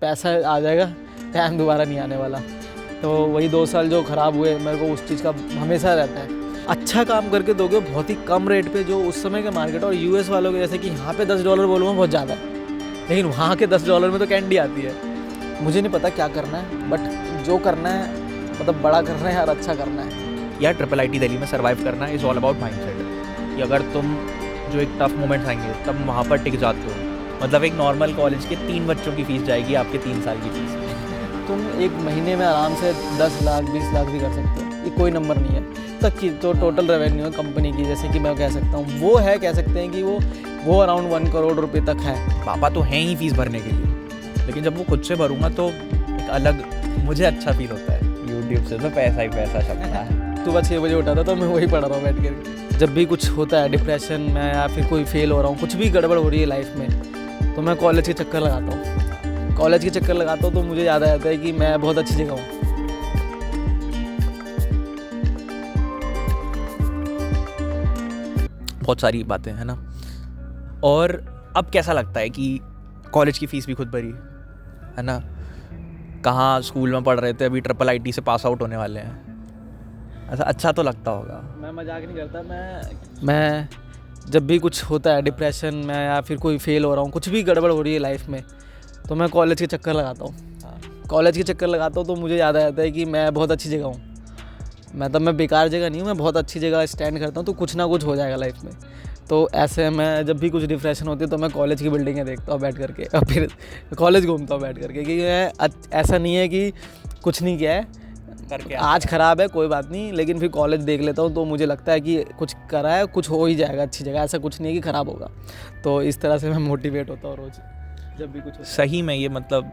पैसा आ जाएगा, टाइम दोबारा नहीं आने वाला। तो वही 2 साल जो ख़राब हुए मेरे को उस चीज़ का हमेशा रहता है। अच्छा काम करके दोगे बहुत ही कम रेट पे, जो उस समय के मार्केट और यूएस वालों के जैसे कि यहाँ पे $10 बोलूँगा बहुत ज़्यादा है, लेकिन वहाँ के $10 में तो कैंडी आती है। मुझे नहीं पता क्या करना है, बट जो करना है मतलब बड़ा करना है और अच्छा करना है। या IIIT दिल्ली में सर्वाइव करना इज़ ऑल अबाउट माइंडसेट। कि अगर तुम जो एक टफ मोमेंट्स आएंगे तब वहाँ पर टिक जाते हो, मतलब एक नॉर्मल कॉलेज के 3 बच्चों की फ़ीस जाएगी आपके 3 साल की फ़ीस। तुम एक महीने में आराम से 10 लाख 20 लाख भी कर सकते हो, ये कोई नंबर नहीं है। तक की जो टोटल रेवेन्यू है कंपनी की, जैसे कि मैं कह सकता हूँ वो है, कह सकते हैं कि वो अराउंड 1 करोड़ रुपए तक है। पापा तो हैं ही फ़ीस भरने के लिए, लेकिन जब वो खुद से भरूँगा तो एक अलग मुझे अच्छा फील होता है। यूट्यूब से तो पैसा ही पैसा छपता है। सुबह 6 बजे उठा था तो मैं वही पढ़ रहा हूँ बैठ कर। जब भी कुछ होता है डिप्रेशन में या फिर कोई फेल हो रहा हूँ, कुछ भी गड़बड़ हो रही है लाइफ में, तो मैं कॉलेज के चक्कर लगाता हूँ। कॉलेज के चक्कर लगाता हूँ तो मुझे याद आ जाता है कि मैं बहुत अच्छी जगह हूँ। बहुत सारी बातें हैं ना। और अब कैसा लगता है कि कॉलेज की फ़ीस भी खुद भरी है ना। कहाँ स्कूल में पढ़ रहे थे, अभी IIIT से पास आउट होने वाले हैं। ऐसा अच्छा तो लगता होगा। मैं मजाक नहीं करता। मैं जब भी कुछ होता है डिप्रेशन में या फिर कोई फेल हो रहा हूँ, कुछ भी गड़बड़ हो रही है लाइफ में, तो मैं कॉलेज के चक्कर लगाता हूँ। कॉलेज के चक्कर लगाता हूँ तो मुझे याद आ जाता है कि मैं बहुत अच्छी जगह हूँ। मैं बेकार जगह नहीं हूँ, मैं बहुत अच्छी जगह स्टैंड करता हूँ, तो कुछ ना कुछ हो जाएगा लाइफ में। तो ऐसे मैं जब भी कुछ डिप्रेशन होती है तो मैं कॉलेज की बिल्डिंगें देखता हूँ बैठ करके, और फिर कॉलेज घूमता हूँ बैठ करके। कि मैं ऐसा नहीं है कि कुछ नहीं किया है, आज ख़राब है कोई बात नहीं, लेकिन फिर कॉलेज देख लेता हूँ तो मुझे लगता है कि कुछ करा है, कुछ हो ही जाएगा अच्छी जगह, ऐसा कुछ नहीं है कि ख़राब होगा। तो इस तरह से मैं मोटिवेट होता हूँ रोज़ जब भी कुछ सही में। ये मतलब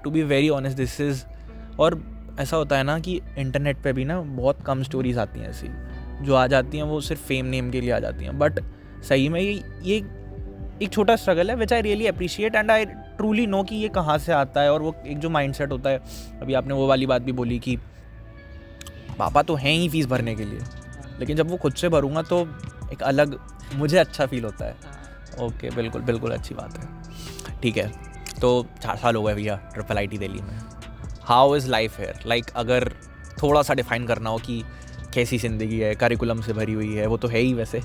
to be very honest this is, और ऐसा होता है ना कि इंटरनेट पे भी ना बहुत कम स्टोरीज आती हैं ऐसी, जो आ जाती हैं वो सिर्फ फेम नेम के लिए आ जाती हैं। बट सही में ये एक छोटा स्ट्रगल है which I really appreciate and I truly know कि ये कहाँ से आता है। और वो एक जो माइंडसेट होता है, अभी आपने वो वाली बात भी बोली कि पापा तो हैं ही फ़ीस भरने के लिए, लेकिन जब वो खुद से भरूँगा तो एक अलग मुझे अच्छा फील होता है। ओके, बिल्कुल बिल्कुल अच्छी बात है। ठीक है, तो 4 साल हो गए भैया IIIT दिल्ली में। How is life hair? Like अगर थोड़ा सा डिफाइन करना हो कि कैसी ज़िंदगी है, करिकुलम से भरी हुई है, वो तो है ही वैसे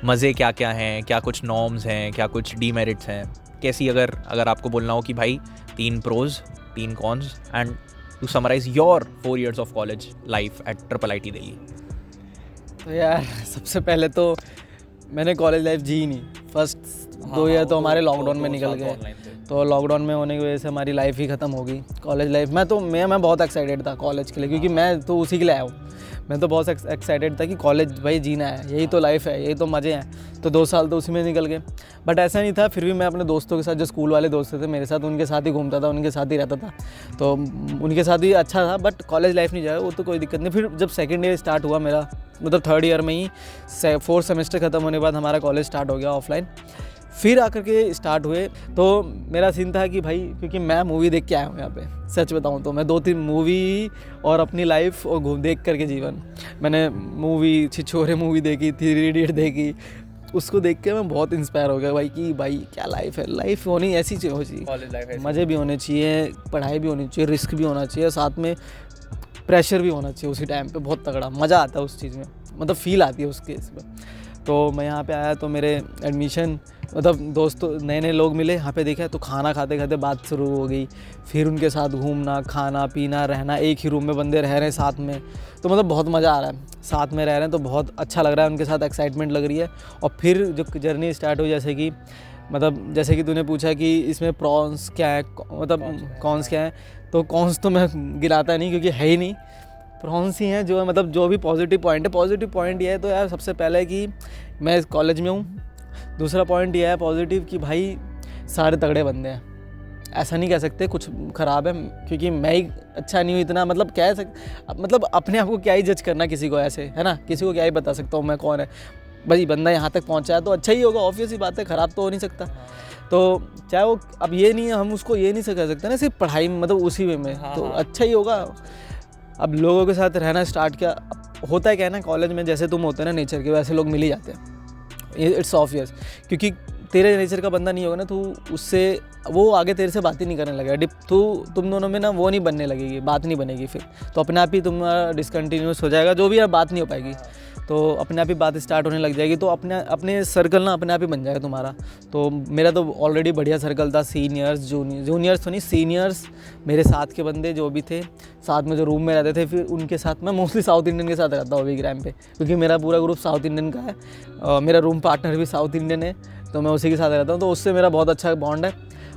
मज़े क्या क्या हैं, क्या कुछ नॉर्म्स हैं, क्या कुछ डीमेरिट्स हैं, कैसी अगर आपको बोलना हो कि भाई 3 pros 3 cons and to summarise your 4 years of college life at IIIT Delhi. तो यार सबसे पहले तो मैंने कॉलेज लाइफ जी ही नहीं। फर्स्ट 2 ईयर तो हमारे लॉकडाउन में निकल गए, तो लॉकडाउन में होने की वजह से हमारी लाइफ ही ख़त्म हो गई। कॉलेज लाइफ मैं बहुत एक्साइटेड था कॉलेज के लिए, क्योंकि मैं तो उसी के लिए आया हूँ। मैं तो बहुत एक्साइटेड था कि कॉलेज भाई जीना है, यही तो लाइफ है, यही तो मज़े हैं। तो 2 साल तो उसी में निकल गए। बट ऐसा नहीं था, फिर भी मैं अपने दोस्तों के साथ, जो स्कूल वाले दोस्त थे मेरे साथ, उनके साथ ही घूमता था, उनके साथ ही रहता था, तो उनके साथ ही अच्छा था। बट कॉलेज लाइफ नहीं जाएगा वो तो कोई दिक्कत नहीं। फिर जब सेकेंड ईयर स्टार्ट हुआ मेरा, मतलब 3rd ईयर में ही 4th सेमेस्टर ख़त्म होने के बाद हमारा कॉलेज स्टार्ट हो गया ऑफलाइन। फिर आकर के स्टार्ट हुए तो मेरा सीन था कि भाई, क्योंकि मैं मूवी देख के आया हूँ यहाँ पे, सच बताऊँ तो मैं 2-3 मूवी और अपनी लाइफ और देख करके जीवन, मैंने मूवी छिछोरे मूवी देखी, 3 इडियट देखी, उसको देख के मैं बहुत इंस्पायर हो गया भाई कि भाई क्या लाइफ है। लाइफ होनी ऐसी चाहिए, कॉलेज लाइफ मज़े भी होने चाहिए, पढ़ाई भी होनी चाहिए, रिस्क भी होना चाहिए, साथ में प्रेशर भी होना चाहिए उसी टाइम पे। बहुत तगड़ा मज़ा आता है उस चीज़ में, मतलब फील आती है उसके इसमें। तो मैं यहाँ पे आया तो मेरे एडमिशन, मतलब दोस्तों नए नए लोग मिले यहाँ पे, देखा तो खाना खाते खाते बात शुरू हो गई। फिर उनके साथ घूमना, खाना पीना, रहना, एक ही रूम में बंदे रह रहे हैं साथ में, तो मतलब बहुत मज़ा आ रहा है। साथ में रह रहे हैं तो बहुत अच्छा लग रहा है, उनके साथ एक्साइटमेंट लग रही है। और फिर जो जर्नी स्टार्ट हुई, जैसे कि तूने पूछा कि इसमें प्रॉन्स क्या है, मतलब कॉन्स क्या है, तो कॉन्स तो मैं गिनाता नहीं क्योंकि है ही नहीं, प्रॉन्स ही हैं जो मतलब जो भी पॉजिटिव पॉइंट है। पॉजिटिव पॉइंट ये है तो यार, सबसे पहले कि मैं इस कॉलेज में हूँ। दूसरा पॉइंट ये है पॉजिटिव कि भाई सारे तगड़े बंदे हैं, ऐसा नहीं कह सकते कुछ ख़राब है, क्योंकि मैं ही अच्छा नहीं हूँ इतना, मतलब मतलब अपने आप को क्या ही जज करना किसी को, ऐसे है ना, किसी को क्या ही बता सकता हूँ मैं कौन है। भाई बंदा यहाँ तक पहुँचा है तो अच्छा ही होगा, ऑब्वियस ही बात है, ख़राब तो हो नहीं सकता। तो चाहे वो, अब ये नहीं है, हम उसको ये नहीं कह सकते ना सिर्फ पढ़ाई मतलब उसी वे में, तो अच्छा ही होगा। अब लोगों के साथ रहना स्टार्ट किया, होता है क्या है ना, कॉलेज में जैसे तुम होते हैं ना नेचर के, वैसे लोग मिल ही जाते हैं, इट्स ऑब्वियस। क्योंकि तेरे नेचर का बंदा नहीं होगा ना, तू उससे वो आगे तेरे से बात ही नहीं करने लगेगा, तुम दोनों में ना वो नहीं बनने लगेगी, बात नहीं बनेगी फिर, तो अपने आप ही तुम्हारा डिसकंटिन्यूस हो जाएगा, जो भी है बात नहीं हो पाएगी, तो अपने आप ही बात स्टार्ट होने लग जाएगी, तो अपने सर्कल ना अपने आप ही बन जाएगा तुम्हारा। तो मेरा तो ऑलरेडी बढ़िया सर्कल था, सीनियर्स जूनियर्स तो नहीं, सीनियर्स मेरे साथ के बंदे जो भी थे, साथ में जो रूम में रहते थे, फिर उनके साथ मैं मोस्टली साउथ इंडियन के साथ रहता हूँ अभी ग्राम पे, क्योंकि मेरा पूरा ग्रुप साउथ इंडियन का है, मेरा रूम पार्टनर भी साउथ इंडियन है, तो मैं उसी के साथ रहता हूँ, तो उससे मेरा बहुत अच्छा बॉन्ड है।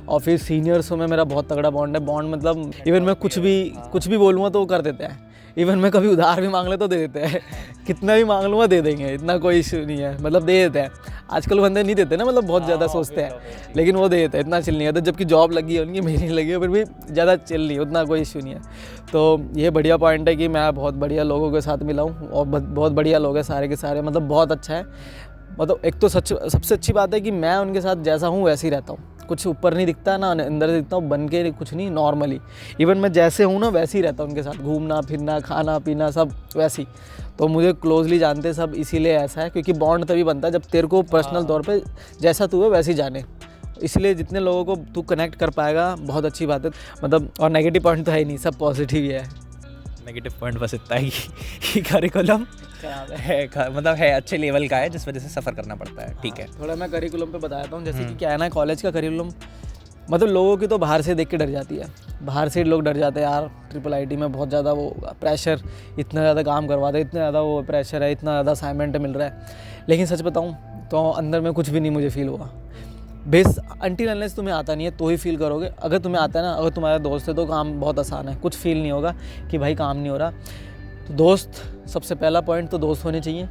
और फिर सीनियर्सों में मेरा बहुत तगड़ा बॉन्ड है, बॉन्ड मतलब इवन मैं कुछ भी बोलूँगा तो वो कर देते हैं, इवन मैं कभी उधार भी मांग ले तो दे देते हैं, कितना भी मांग लूँगा दे देंगे, इतना कोई इशू नहीं है, मतलब दे देते हैं। आजकल बंदे नहीं देते ना, मतलब बहुत ज़्यादा सोचते हैं, लेकिन वो दे देते हैं, इतना चिल नहीं है। तो जबकि जॉब लगी है उनकी, मेरी नहीं लगी है, फिर भी ज़्यादा चिल नहीं है, उतना कोई इशू नहीं है। तो ये बढ़िया पॉइंट है कि मैं बहुत बढ़िया लोगों के साथ मिला हूँ, और बहुत बढ़िया लोग हैं सारे के सारे, मतलब बहुत अच्छा है। मतलब एक तो सबसे अच्छी बात है कि मैं उनके साथ जैसा हूँ वैसे ही रहता हूँ, कुछ ऊपर नहीं दिखता ना अंदर दिखता हूँ, बन के कुछ नहीं, नॉर्मली इवन मैं जैसे हूँ ना वैसे ही रहता हूँ उनके साथ, घूमना फिरना खाना पीना सब वैसे ही। तो मुझे क्लोजली जानते सब, इसीलिए ऐसा है, क्योंकि बॉन्ड तभी बनता है जब तेरे को पर्सनल तौर पे जैसा तू है वैसे ही जाने, इसलिए जितने लोगों को तू कनेक्ट कर पाएगा बहुत अच्छी बात है। मतलब और नेगेटिव पॉइंट तो है ही नहीं, सब पॉजिटिव ही है। नेगेटिव पॉइंट बस इतना ही कि करिकुलम है, मतलब है अच्छे लेवल का है, जिस वजह से सफ़र करना पड़ता है, ठीक है। थोड़ा मैं करिकुलम पे बताता हूँ, जैसे कि क्या है ना, कॉलेज का करिकुलम मतलब लोगों की तो बाहर से देख के डर जाती है, बाहर से लोग डर जाते हैं यार, IIIT में बहुत ज़्यादा वो प्रेशर, इतना ज़्यादा काम करवाते हैं, इतना ज़्यादा वो प्रेशर है, इतना ज़्यादा असाइनमेंट मिल रहा है। लेकिन सच बताऊँ तो अंदर में कुछ भी नहीं मुझे फील हुआ, बेस अनटिल अनलेस तुम्हें आता नहीं है तो ही फील करोगे। अगर तुम्हें आता है ना, अगर तुम्हारा दोस्त है तो काम बहुत आसान है, कुछ फील नहीं होगा कि भाई काम नहीं हो रहा। तो दोस्त, सबसे पहला पॉइंट तो दोस्त होने चाहिए।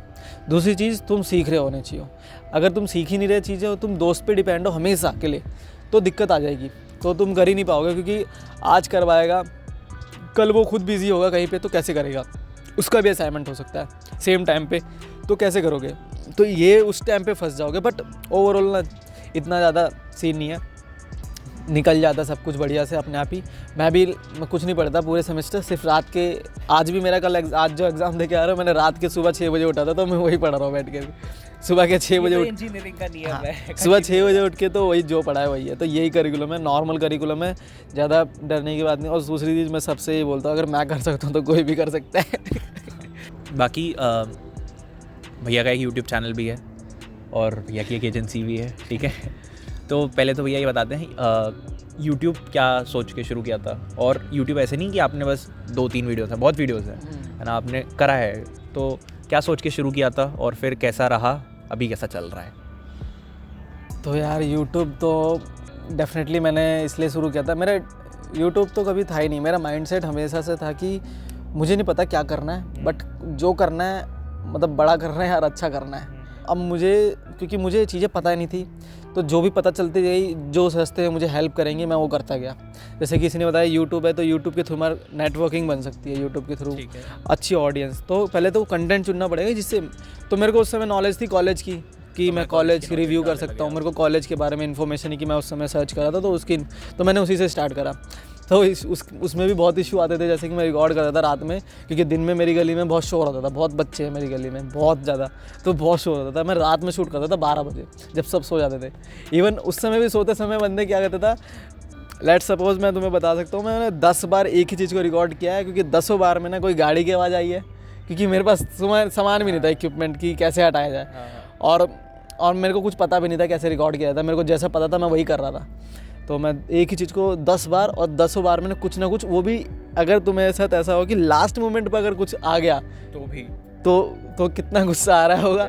दूसरी चीज़, तुम सीख रहे होने चाहिए। अगर तुम सीख ही नहीं रहे चीज़ें और तुम दोस्त पे डिपेंड हो हमेशा के लिए, तो दिक्कत आ जाएगी, तो तुम कर ही नहीं पाओगे, क्योंकि आज करवाएगा, कल वो खुद बिजी होगा कहीं पे, तो कैसे करेगा, उसका भी असाइनमेंट हो सकता है सेम टाइम पे, तो कैसे करोगे, तो ये उस टाइम पे फंस जाओगे। बट ओवरऑल ना इतना ज़्यादा सीन नहीं है, निकल जाता सब कुछ बढ़िया से अपने आप ही। मैं कुछ नहीं पढ़ता पूरे सेमेस्टर, सिर्फ रात के, आज भी मेरा आज जो एग्ज़ाम दे के आ रहा हूँ, मैंने रात के सुबह 6 बजे उठा था, तो मैं वही पढ़ रहा हूँ बैठ के, सुबह के 6 बजे इंजीनियरिंग का नियम है, सुबह 6 बजे उठ के, तो वही जो पढ़ा है वही है। तो यही करिकुलम है, नॉर्मल करिकुलम है, ज़्यादा डरने की बात नहीं। और दूसरी चीज़ मैं सबसे ये बोलता हूँ, अगर मैं कर सकता हूँ तो कोई भी कर सकता है। बाकी भैया का एक यूट्यूब चैनल भी है और भैया की एक एजेंसी भी है, ठीक है। तो पहले तो भैया ये बताते हैं यूट्यूब क्या सोच के शुरू किया था, और यूट्यूब ऐसे नहीं कि आपने बस 2-3 वीडियोस हैं, बहुत वीडियोस हैं, है ना, आपने करा है, तो क्या सोच के शुरू किया था और फिर कैसा रहा, अभी कैसा चल रहा है? तो यार यूट्यूब तो डेफिनेटली मैंने इसलिए शुरू किया था, मेरा यूट्यूब तो कभी था ही नहीं, मेरा माइंडसेट हमेशा से था कि मुझे नहीं पता क्या करना है, बट जो करना है मतलब बड़ा करना है और अच्छा करना है। अब क्योंकि मुझे चीज़ें पता ही नहीं थी, तो जो भी पता चलती गई, जो सस्ते हैं मुझे हेल्प करेंगे, मैं वो करता गया। जैसे किसी ने बताया यूट्यूब है, तो यूट्यूब के थ्रू हमारी नेटवर्किंग बन सकती है, यूट्यूब के थ्रू अच्छी ऑडियंस। तो पहले तो कंटेंट चुनना पड़ेगा जिससे, तो मेरे को उस समय नॉलेज थी कॉलेज की, कि मैं कॉलेज की रिव्यू कर सकता हूँ, मेरे को कॉलेज के बारे में इन्फॉर्मेशन ही कि मैं उस समय सर्च करा था, तो मैंने उसी से स्टार्ट करा। तो उसमें भी बहुत इशू आते थे, जैसे कि मैं रिकॉर्ड करता था रात में, क्योंकि दिन में मेरी गली में बहुत शोर होता था, बहुत बच्चे हैं मेरी गली में बहुत ज़्यादा, तो बहुत शोर होता था। मैं रात में शूट करता था 12 बजे, जब सब सो जाते थे। इवन उस समय भी सोते समय बंदे क्या कहता था, लेट्स सपोज मैं तुम्हें बता सकता हूँ, मैंने 10 बार एक ही चीज़ को रिकॉर्ड किया है, क्योंकि 10 बार में ना कोई गाड़ी की आवाज़ आई है, क्योंकि मेरे पास सामान भी नहीं था इक्विपमेंट की कैसे हटाया जाए, और मेरे को कुछ पता भी नहीं था कैसे रिकॉर्ड किया था, मेरे को जैसा पता था मैं वही कर रहा था। तो मैं एक ही चीज़ को 10 बार, और 10 बार मैंने कुछ ना कुछ, वो भी अगर तुम्हें साथ ऐसा हो कि लास्ट मोमेंट पर अगर कुछ आ गया तो भी तो कितना गुस्सा आ रहा होगा।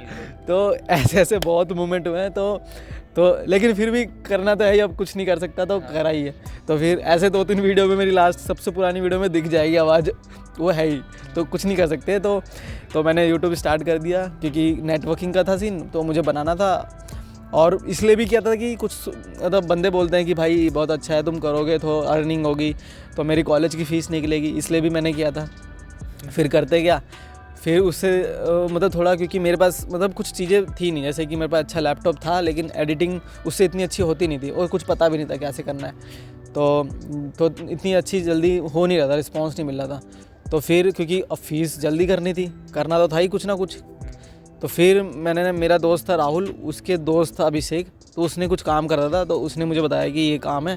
तो ऐसे बहुत मोमेंट हुए हैं, तो लेकिन फिर भी करना तो है ही, अब कुछ नहीं कर सकता, तो करा ही है। तो फिर ऐसे 2-3 वीडियो में, मेरी लास्ट सबसे पुरानी वीडियो में दिख जाएगी आवाज़, वो है ही, तो कुछ नहीं कर सकते। तो मैंने यूट्यूब स्टार्ट कर दिया, क्योंकि नेटवर्किंग का था सीन, तो मुझे बनाना था। और इसलिए भी किया था कि कुछ मतलब बंदे बोलते हैं कि भाई बहुत अच्छा है, तुम करोगे तो अर्निंग होगी, तो मेरी कॉलेज की फ़ीस निकलेगी, इसलिए भी मैंने किया था। फिर करते क्या, फिर उससे मतलब थोड़ा, क्योंकि मेरे पास मतलब कुछ चीज़ें थी नहीं, जैसे कि मेरे पास अच्छा लैपटॉप था, लेकिन एडिटिंग उससे इतनी अच्छी होती नहीं थी, और कुछ पता भी नहीं था कैसे करना है, तो इतनी अच्छी जल्दी हो नहीं रहा था, रिस्पॉन्स नहीं मिल रहा था। तो फिर क्योंकि अब फीस जल्दी करनी थी, करना तो था ही कुछ ना कुछ, तो फिर मेरा दोस्त था राहुल, उसके दोस्त था अभिषेक, तो उसने कुछ काम कर रहा था, तो उसने मुझे बताया कि ये काम है,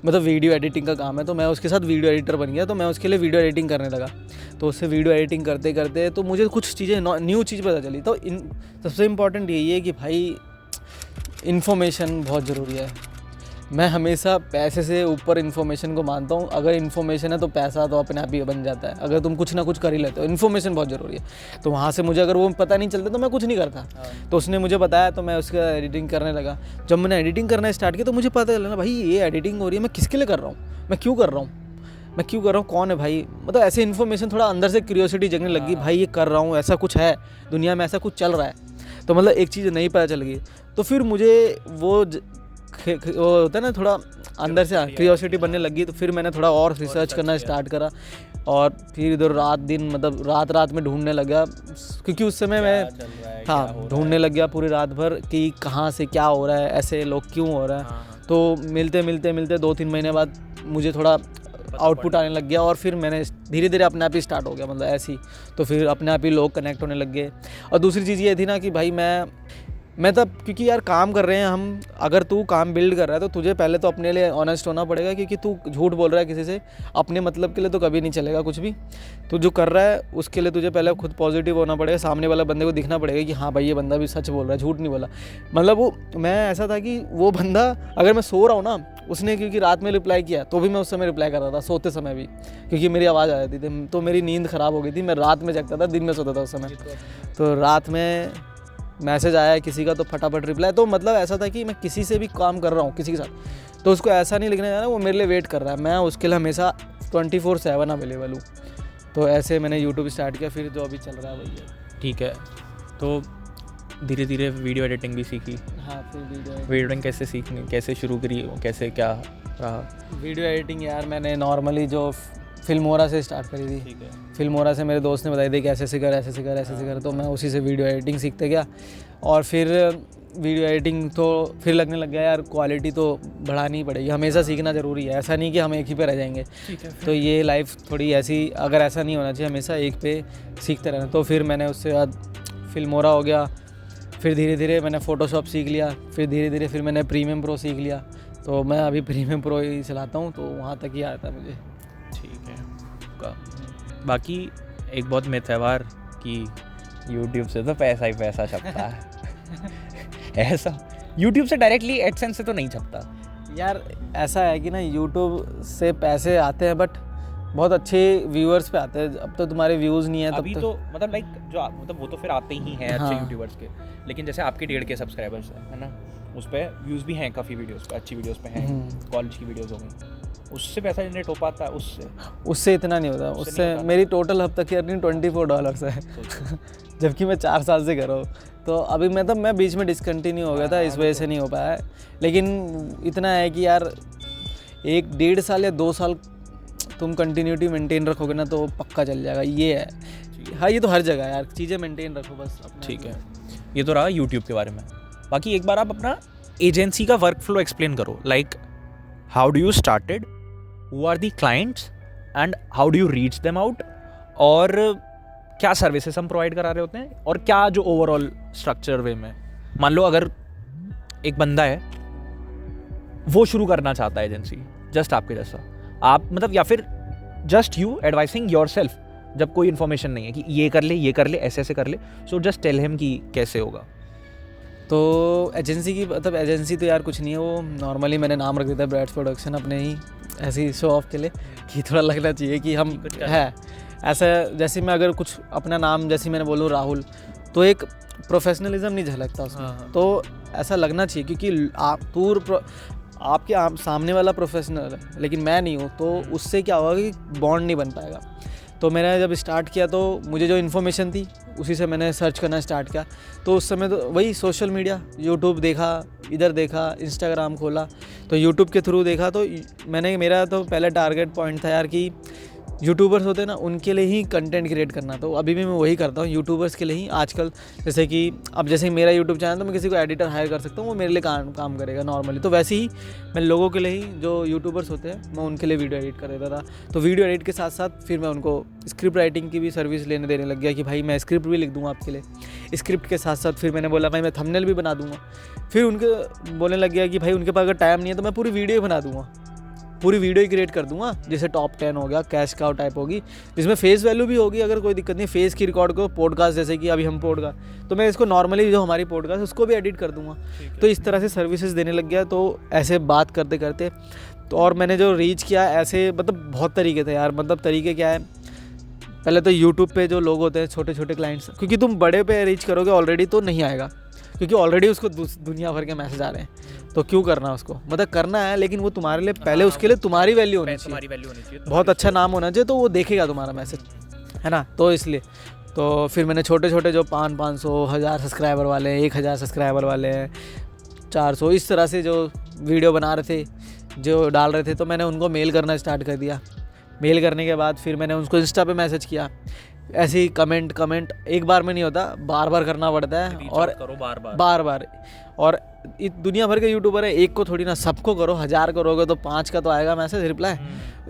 मतलब वीडियो एडिटिंग का काम है। तो मैं उसके साथ वीडियो एडिटर बन गया, तो मैं उसके लिए वीडियो एडिटिंग करने लगा। तो उससे वीडियो एडिटिंग करते करते तो मुझे कुछ चीज़ें न्यू चीज़ पता चली। तो सबसे इम्पॉर्टेंट यही है कि भाई इन्फॉर्मेशन बहुत ज़रूरी है। मैं हमेशा पैसे से ऊपर इन्फॉर्मेशन को मानता हूँ। अगर इन्फॉर्मेशन है तो पैसा तो अपने आप ही बन जाता है, अगर तुम कुछ ना कुछ कर ही लेते हो। इन्फॉर्मेशन बहुत ज़रूरी है। तो वहाँ से मुझे अगर वो पता नहीं चलता तो मैं कुछ नहीं करता। तो उसने मुझे बताया, तो मैं उसका एडिटिंग करने लगा। जब मैंने एडिटिंग करना स्टार्ट किया तो मुझे पता चला भाई ये एडिटिंग हो रही है, मैं किसके लिए कर रहा हूँ, मैं क्यों कर रहा हूँ, कौन है भाई। मतलब ऐसे इन्फॉर्मेशन थोड़ा अंदर से क्यूरियोसिटी जगने लगी, भाई ये कर रहा हूँ, ऐसा कुछ है दुनिया में, ऐसा कुछ चल रहा है। तो मतलब एक चीज़ नहीं पता चल गई। तो फिर मुझे वो होता है ना, थोड़ा अंदर से क्यूरियोसिटी बनने लगी। तो फिर मैंने थोड़ा और रिसर्च करना स्टार्ट करा, और फिर इधर रात दिन मतलब रात में ढूंढने लगा, क्योंकि उस समय मैं ढूंढने लग गया पूरी रात भर कि कहाँ से क्या हो रहा है, ऐसे लोग क्यों हो रहा है। तो मिलते 2-3 महीने बाद मुझे थोड़ा आउटपुट आने लग गया, और फिर मैंने धीरे धीरे अपने आप ही स्टार्ट हो गया, मतलब ऐसे ही। तो फिर अपने आप ही लोग कनेक्ट होने लग गए। और दूसरी चीज़ ये थी ना कि भाई मैं तब, क्योंकि यार काम कर रहे हैं हम, अगर तू काम बिल्ड कर रहा है तो तुझे पहले तो अपने लिए ऑनेस्ट होना पड़ेगा, क्योंकि तू झूठ बोल रहा है किसी से अपने मतलब के लिए तो कभी नहीं चलेगा कुछ भी। तू जो कर रहा है उसके लिए तुझे पहले खुद पॉजिटिव होना पड़ेगा, सामने वाला बंदे को दिखना पड़ेगा कि हाँ भाई ये बंदा भी सच बोल रहा है, झूठ नहीं बोला। मतलब वो मैं ऐसा था कि वो बंदा, अगर मैं सो रहा हूँ ना, उसने क्योंकि रात में रिप्लाई किया तो भी मैं उस समय रिप्लाई कर रहा था, सोते समय भी, क्योंकि मेरी आवाज़ आ जाती थी। तो मेरी नींद ख़राब हो गई थी, मैं रात में जगता था, दिन में सोता था उस समय। तो रात में मैसेज आया किसी का तो फटाफट रिप्लाई। तो मतलब ऐसा था कि मैं किसी से भी काम कर रहा हूँ किसी के साथ, तो उसको ऐसा नहीं लिखना है ना वो मेरे लिए वेट कर रहा है, मैं उसके लिए हमेशा 24/7 अवेलेबल हूँ। तो ऐसे मैंने यूट्यूब स्टार्ट किया, फिर जो अभी चल रहा है वही है। ठीक है, तो धीरे धीरे वीडियो एडिटिंग भी सीखी। हाँ, फिर वीडियो एडिटिंग कैसे सीखनी, कैसे शुरू करी, कैसे क्या रहा? वीडियो एडिटिंग यार मैंने नॉर्मली जो फिल्मोरा से स्टार्ट करी थी। ठीक है। फिल्मोरा से मेरे दोस्त ने बताई थी कि ऐसे से कर, तो मैं उसी से वीडियो एडिटिंग सीखते गया। और फिर वीडियो एडिटिंग तो फिर लगने लग गया यार क्वालिटी तो बढ़ानी पड़ेगी, हमेशा सीखना ज़रूरी है, ऐसा नहीं कि हम एक ही पे रह जाएंगे। तो ये लाइफ थोड़ी ऐसी, अगर ऐसा नहीं होना चाहिए, हमेशा एक पे सीखते रहना। तो फिर मैंने उससे बाद फिल्मोरा हो गया, फिर धीरे धीरे मैंने फ़ोटोशॉप सीख लिया, फिर धीरे धीरे फिर मैंने प्रीमियम प्रो सीख लिया। तो मैं अभी प्रीमियम प्रो ही चलाता हूँ, तो वहाँ तक ही आता है मुझे। ठीक है। बाकी एक बहुत मिथ है बार कि YouTube से तो पैसा ही पैसा छपता है। ऐसा YouTube से डायरेक्टली एडसेंस से तो नहीं छपता यार। ऐसा है कि ना YouTube से पैसे आते हैं बट बहुत अच्छे व्यूअर्स पे आते हैं। अब तो तुम्हारे व्यूज़ नहीं है अभी तो मतलब लाइक जो मतलब वो तो फिर आते ही हैं अच्छे यूट्यूबर्स के, लेकिन जैसे आपके 1.5 सब्सक्राइबर्स है ना, उस पर व्यूज़ भी हैं काफ़ी वीडियोस पे, अच्छी वीडियोस पे हैं, कॉलेज की वीडियोस हो गई, उससे पैसा जनरेट हो पाता है? उससे इतना नहीं होता। उससे मेरी टोटल अब तक की अर्निंग $24 है। जबकि मैं 4 साल से कर रहा हूँ। तो अभी मैं बीच में डिसकंटिन्यू हो गया था, इस वजह से नहीं हो पाया है। लेकिन इतना है कि यार 1-1.5 साल या 2 साल तुम कंटिन्यूटी मेंटेन रखोगे ना तो पक्का चल जाएगा। ये है। हाँ, ये तो हर जगह यार, चीज़ें मेंटेन रखो बस। ठीक है, ये तो रहा यूट्यूब के बारे में। बाकी एक बार आप अपना एजेंसी का वर्क फ्लो एक्सप्लेन करो, like how do you started, who are the clients and how do you reach them out, और क्या सर्विसेज हम प्रोवाइड करा रहे होते हैं, और क्या जो ओवरऑल स्ट्रक्चर वे में। मान लो अगर एक बंदा है वो शुरू करना चाहता है एजेंसी, जस्ट आपके जैसा, आप मतलब, या फिर just you advising your self, जब कोई इन्फॉर्मेशन नहीं है कि ये कर ले ऐसे ऐसे कर ले, सो जस्ट टेल हिम कि कैसे होगा। तो एजेंसी की मतलब एजेंसी तो यार कुछ नहीं है, वो नॉर्मली मैंने नाम रख दिया ब्रैड्स प्रोडक्शन, अपने ही ऐसी शो ऑफ के लिए कि थोड़ा लगना चाहिए कि हम है ऐसा। जैसे मैं अगर कुछ अपना नाम जैसे मैंने बोलूँ राहुल, तो एक प्रोफेशनलिज्म नहीं झलकता उसमें। तो ऐसा लगना चाहिए, क्योंकि आपके सामने वाला प्रोफेशनल है लेकिन मैं नहीं हूँ, तो उससे क्या होगा कि बॉन्ड नहीं बन पाएगा। तो मैंने जब स्टार्ट किया तो मुझे जो इन्फॉर्मेशन थी उसी से मैंने सर्च करना स्टार्ट किया। तो उस समय तो वही सोशल मीडिया, यूट्यूब देखा, इधर देखा, इंस्टाग्राम खोला, तो यूट्यूब के थ्रू देखा। तो मेरा तो पहले टारगेट पॉइंट था यार कि यूट्यूबर्स होते हैं ना, उनके लिए ही कंटेंट क्रिएट करना। तो अभी भी मैं वही करता हूँ, यूट्यूबर्स के लिए ही। आजकल जैसे कि अब जैसे मेरा यूट्यूब चैनल, तो मैं किसी को एडिटर हायर कर सकता हूँ, वो मेरे लिए काम करेगा नॉर्मली। तो वैसे ही मैं लोगों के लिए ही, जो यूट्यूबर्स होते हैं, मैं उनके लिए वीडियो एडिट कर देता था। तो वीडियो एडिट के साथ साथ फिर मैं उनको स्क्रिप्ट राइटिंग की भी सर्विस देने लग गया कि भाई मैं स्क्रिप्ट भी लिख दूँगा आपके लिए। स्क्रिप्ट के साथ साथ फिर मैंने बोला भाई मैं थंबनेल भी बना दूंगा। फिर उनके बोलने लग गया कि भाई उनके पास अगर टाइम नहीं है तो मैं पूरी वीडियो ही बना दूंगा, पूरी वीडियो ही क्रिएट कर दूंगा, जैसे टॉप 10 हो गया, कैश काउ टाइप होगी, जिसमें फेस वैल्यू भी होगी, अगर कोई दिक्कत नहीं, फेस की रिकॉर्ड को पॉडकास्ट जैसे कि अभी हम पॉडकास्ट, तो मैं इसको नॉर्मली जो हमारी पॉडकास्ट उसको भी एडिट कर दूंगा। तो इस तरह से सर्विसेज देने लग गया। तो ऐसे बात करते करते तो और मैंने जो रीच किया ऐसे मतलब बहुत तरीके थे यार। मतलब तरीके क्या है, पहले तो यूट्यूब पे जो लोग होते हैं छोटे छोटे क्लाइंट्स, क्योंकि तुम बड़े पे रीच करोगे ऑलरेडी तो नहीं आएगा, क्योंकि ऑलरेडी उसको दुनिया भर के मैसेज आ रहे हैं, तो क्यों करना उसको, मतलब करना है लेकिन वो तुम्हारे लिए पहले उसके लिए तुम्हारी वैल्यू होनी चाहिए, बहुत अच्छा नाम होना चाहिए, तो वो देखेगा तुम्हारा मैसेज, है ना। तो इसलिए तो फिर मैंने छोटे छोटे जो 500 1000 सब्सक्राइबर वाले, 1000 सब्सक्राइबर वाले, 400 इस तरह से जो वीडियो बना रहे थे, जो डाल रहे थे, तो मैंने उनको मेल करना स्टार्ट कर दिया। मेल करने के बाद फिर मैंने उसको इंस्टा पे मैसेज किया, ऐसे ही कमेंट एक बार में नहीं होता, बार बार करना पड़ता है, और करो बार बार। और दुनिया भर के यूट्यूबर है, एक को थोड़ी ना, सबको करो, 1000 करोगे तो 5 का तो आएगा मैसेज रिप्लाई,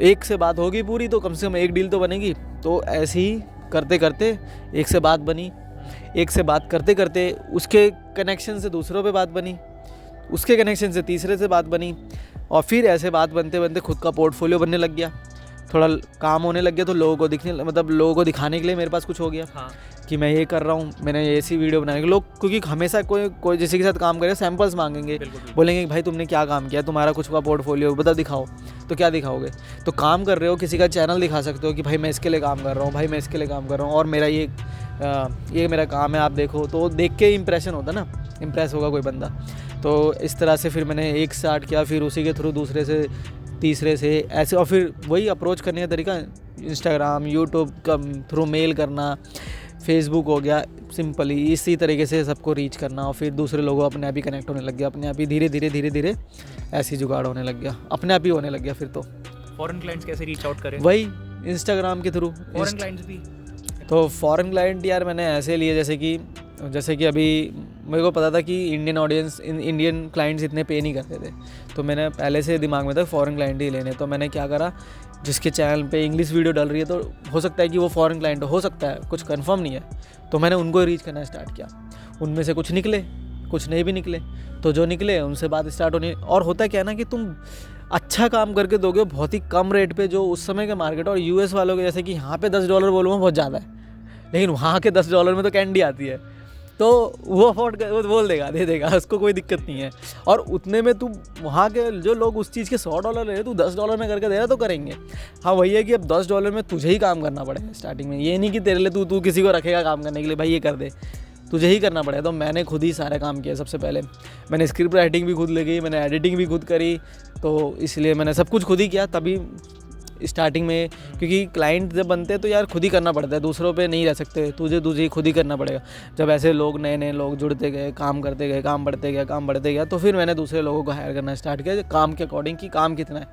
एक से बात होगी पूरी तो कम से कम एक डील तो बनेगी। तो ऐसे ही करते करते एक से बात बनी, एक से बात करते करते उसके कनेक्शन से दूसरों पे बात बनी, उसके कनेक्शन से तीसरे से बात बनी, और फिर ऐसे बात बनते बनते खुद का पोर्टफोलियो बनने लग गया, थोड़ा काम होने लग गया, तो लोगों को मतलब लोगों को दिखाने के लिए मेरे पास कुछ हो गया। हाँ। कि मैं ये कर रहा हूँ, मैंने ऐसी वीडियो बनाने के लोग, क्योंकि हमेशा कोई जिसके साथ काम करे सैंपल्स मांगेंगे, बोलेंगे भाई तुमने क्या काम किया, तुम्हारा कुछ का पोर्टफोलियो बताओ, दिखाओ, तो क्या दिखाओगे, तो काम कर रहे हो किसी का चैनल दिखा सकते हो कि भाई मैं इसके लिए काम कर रहा हूँ, भाई मैं इसके लिए काम कर रहा हूँ, और मेरा ये मेरा काम है, आप देखो, तो देख के इंप्रेशन होता ना, इम्प्रेस होगा कोई बंदा। तो इस तरह से फिर मैंने एक स्टार्ट किया, फिर उसी के थ्रू दूसरे से तीसरे से ऐसे, और फिर वही अप्रोच करने का तरीका, इंस्टाग्राम यूट्यूब का थ्रू मेल करना, फेसबुक हो गया, सिंपली इसी तरीके से सबको रीच करना, और फिर दूसरे लोगों अपने आप ही कनेक्ट होने लग गया, अपने आप ही धीरे धीरे ऐसी जुगाड़ होने लग गया, अपने आप ही होने लग गया। फिर तो फॉरेन क्लाइंट्स कैसे रीच आउट करें? वही इंस्टाग्राम के थ्रू। फॉरेन क्लाइंट्स भी, तो फॉरेन क्लाइंट यार मैंने ऐसे लिए जैसे कि अभी मेरे को पता था कि इंडियन क्लाइंट्स इतने पे नहीं करते थे, तो मैंने पहले से दिमाग में था फॉरेन क्लाइंट ही लेने। तो मैंने क्या करा, जिसके चैनल पे इंग्लिश वीडियो डल रही है तो हो सकता है कि वो फॉरेन क्लाइंट हो सकता है, कुछ कंफर्म नहीं है, तो मैंने उनको रीच करना स्टार्ट किया। उनमें से कुछ निकले, कुछ नहीं भी निकले, तो जो निकले उनसे बात स्टार्ट होनी। और होता क्या है ना कि तुम अच्छा काम करके दोगे बहुत ही कम रेट पे, जो उस समय के मार्केट, और यूएस वालों के जैसे कि यहाँ पे $10 बोलूँगा बहुत ज़्यादा है, लेकिन वहाँ के $10 में तो कैंडी आती है, तो वो अफोर्ड कर, वो बोल देगा, दे देगा, उसको कोई दिक्कत नहीं है। और उतने में तू वहाँ के जो लोग उस चीज़ के $100 ले रहे, तू $10 में करके दे रहा तो करेंगे। हाँ वही है कि अब $10 में तुझे ही काम करना पड़ेगा स्टार्टिंग में, ये नहीं कि तेरे लिए तू किसी को रखेगा काम करने के लिए, भाई ये कर दे, तुझे ही करना पड़ेगा। तो मैंने खुद ही सारे काम किया। सबसे पहले मैंने स्क्रिप्ट राइटिंग भी खुद लगी, मैंने एडिटिंग भी खुद करी, तो इसलिए मैंने सब कुछ खुद ही किया। तभी स्टार्टिंग में, क्योंकि क्लाइंट जब बनते हैं तो यार खुद ही करना पड़ता है, दूसरों पे नहीं रह सकते, तुझे खुद ही करना पड़ेगा। जब ऐसे लोग नए लोग जुड़ते गए, काम करते गए, काम बढ़ते गया, तो फिर मैंने दूसरे लोगों को हायर करना स्टार्ट किया काम के अकॉर्डिंग कि काम कितना है,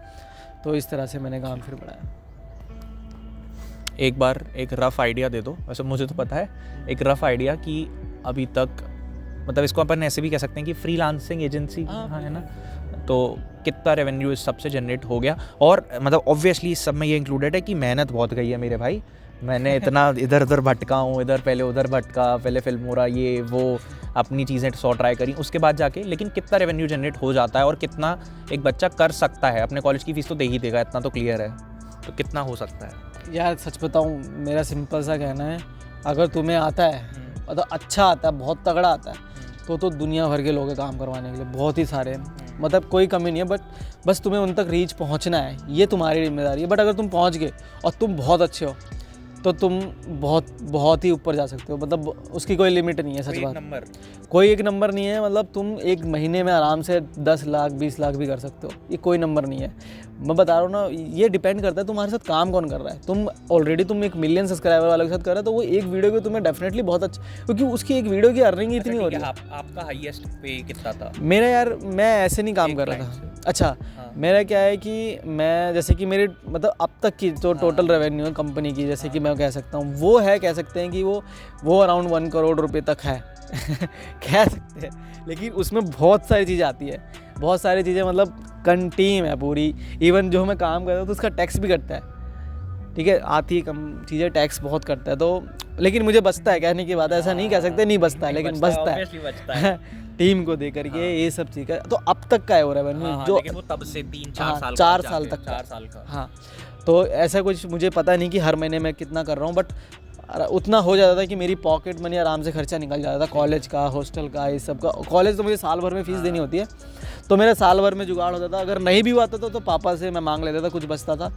तो इस तरह से मैंने काम फिर बढ़ाया। एक बार एक रफ़ आइडिया दे दो, वैसे मुझे तो पता है, एक रफ़ आइडिया कि अभी तक, मतलब इसको अपन ऐसे भी कह सकते हैं कि फ्रीलांसिंग एजेंसी, हाँ है ना, तो कितना रेवेन्यू इस सब से जनरेट हो गया। और मतलब ऑब्वियसली इस सब में ये इंक्लूडेड है कि मेहनत बहुत गई है मेरे भाई, मैंने इतना इधर उधर भटका हूँ, इधर पहले उधर भटका, पहले फिल्मोरा ये वो अपनी चीज़ें 100 ट्राई करी, उसके बाद जाके, लेकिन कितना रेवेन्यू जनरेट हो जाता है और कितना एक बच्चा कर सकता है, अपने कॉलेज की फ़ीस तो दे ही देगा, इतना तो क्लियर है, तो कितना हो सकता है? यार सच बताऊँ, मेरा सिंपल सा कहना है, अगर तुम्हें आता है, मतलब अच्छा आता है, बहुत तगड़ा आता है, तो दुनिया भर के लोग हैं काम करवाने के लिए, बहुत ही सारे हैं, मतलब कोई कमी नहीं है, बट बस तुम्हें उन तक रीच पहुंचना है, ये तुम्हारी जिम्मेदारी है। बट अगर तुम पहुंच गए और तुम बहुत अच्छे हो तो तुम बहुत ही ऊपर जा सकते हो, मतलब उसकी कोई लिमिट नहीं है। सच बात, कोई एक नंबर नहीं है, मतलब तुम एक महीने में आराम से 10 लाख 20 लाख भी कर सकते हो, ये कोई नंबर नहीं है। मैं बता रहा हूँ ना, ये डिपेंड करता है तुम्हारे साथ काम कौन कर रहा है। तुम ऑलरेडी 1 मिलियन सब्सक्राइबर वालों के साथ कर रहे हो, तो वो एक वीडियो के तुम्हें डेफिनेटली बहुत अच्छा, क्योंकि उसकी एक वीडियो की अर्निंग इतनी हो रही है। आपका हाईएस्ट पे कितना था? मेरा यार, मैं ऐसे नहीं काम कर रहा था। अच्छा, मेरा क्या है कि मैं, जैसे कि मेरे मतलब अब तक की जो टोटल रेवेन्यू है कंपनी की, जैसे कि मैं कह सकता हूँ, वो है, कह सकते हैं कि वो अराउंड 1 करोड़ रुपए तक है कह सकते हैं। लेकिन उसमें बहुत सारी चीज़ें आती है, बहुत सारी चीज़ें, मतलब टीम है पूरी। इवन जो मैं काम कर रहा हूँ तो उसका टैक्स भी कटता है, ठीक है, आती है कम चीज़ें, टैक्स बहुत करता है, तो लेकिन मुझे बचता है, कहने की बात है, ऐसा नहीं कह सकते नहीं बचता है, लेकिन बचता है टीम को दे करके ये सब चीज़ का। तो अब तक का है वो रेवेन्यू जो लेकिन वो तब से 3-4 साल 4 साल तक 4 साल का। हाँ, तो ऐसा कुछ मुझे पता नहीं कि हर महीने मैं कितना कर रहा हूँ, बट उतना हो जाता था कि मेरी पॉकेट मनी आराम से खर्चा निकल जाता था, कॉलेज का, हॉस्टल का, इस सब का। कॉलेज तो मुझे साल भर में फ़ीस देनी होती है, तो मेरा साल भर में जुगाड़ होता था। अगर नहीं भी हुआ था तो पापा से मैं मांग लेता था, कुछ बचता था